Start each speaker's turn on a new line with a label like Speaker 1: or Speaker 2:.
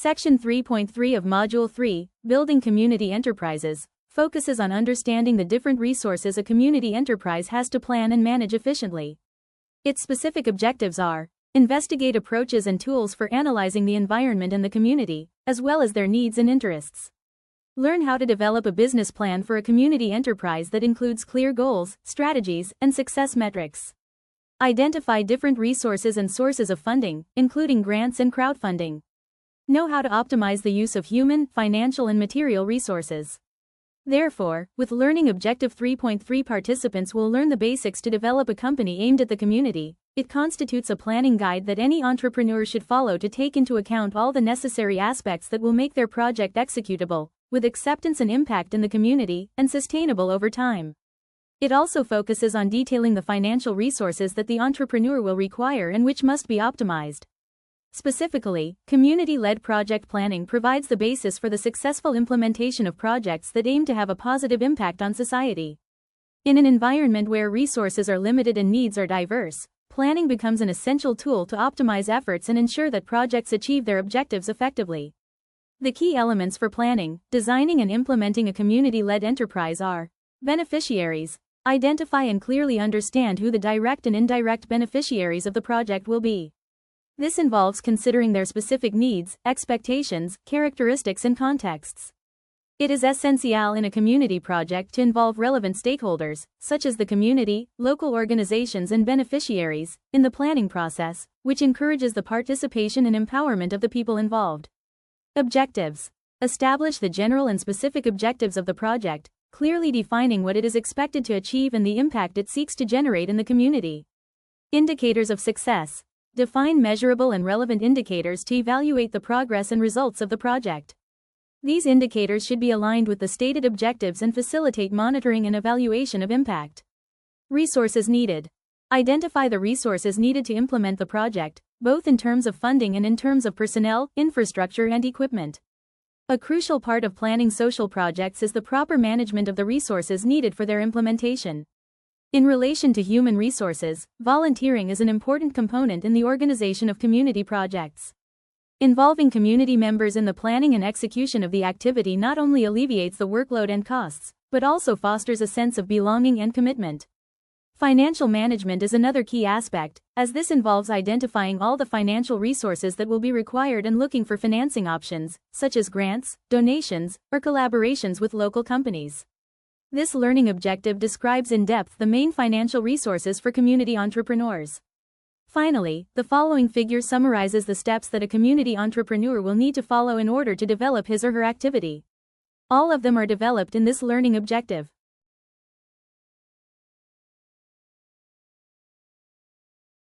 Speaker 1: Section 3.3 of Module 3, Building Community Enterprises, focuses on understanding the different resources a community enterprise has to plan and manage efficiently. Its specific objectives are: investigate approaches and tools for analyzing the environment and the community, as well as their needs and interests. Learn how to develop a business plan for a community enterprise that includes clear goals, strategies, and success metrics. Identify different resources and sources of funding, including grants and crowdfunding. Know how to optimize the use of human, financial, and material resources. Therefore, with Learning Objective 3.3, participants will learn the basics to develop a company aimed at the community. It constitutes a planning guide that any entrepreneur should follow to take into account all the necessary aspects that will make their project executable, with acceptance and impact in the community, and sustainable over time. It also focuses on detailing the financial resources that the entrepreneur will require and which must be optimized. Specifically, community-led project planning provides the basis for the successful implementation of projects that aim to have a positive impact on society. In an environment where resources are limited and needs are diverse, planning becomes an essential tool to optimize efforts and ensure that projects achieve their objectives effectively. The key elements for planning, designing, and implementing a community-led enterprise are: beneficiaries. Identify and clearly understand who the direct and indirect beneficiaries of the project will be. This involves considering their specific needs, expectations, characteristics, and contexts. It is essential in a community project to involve relevant stakeholders, such as the community, local organizations, and beneficiaries, in the planning process, which encourages the participation and empowerment of the people involved. Objectives. Establish the general and specific objectives of the project, clearly defining what it is expected to achieve and the impact it seeks to generate in the community. Indicators of success. Define measurable and relevant indicators to evaluate the progress and results of the project. These indicators should be aligned with the stated objectives and facilitate monitoring and evaluation of impact. Resources needed. Identify the resources needed to implement the project, both in terms of funding and in terms of personnel, infrastructure, and equipment. A crucial part of planning social projects is the proper management of the resources needed for their implementation. In relation to human resources, volunteering is an important component in the organization of community projects. Involving community members in the planning and execution of the activity not only alleviates the workload and costs, but also fosters a sense of belonging and commitment. Financial management is another key aspect, as this involves identifying all the financial resources that will be required and looking for financing options, such as grants, donations, or collaborations with local companies. This learning objective describes in depth the main financial resources for community entrepreneurs. Finally, the following figure summarizes the steps that a community entrepreneur will need to follow in order to develop his or her activity. All of them are developed in this learning objective.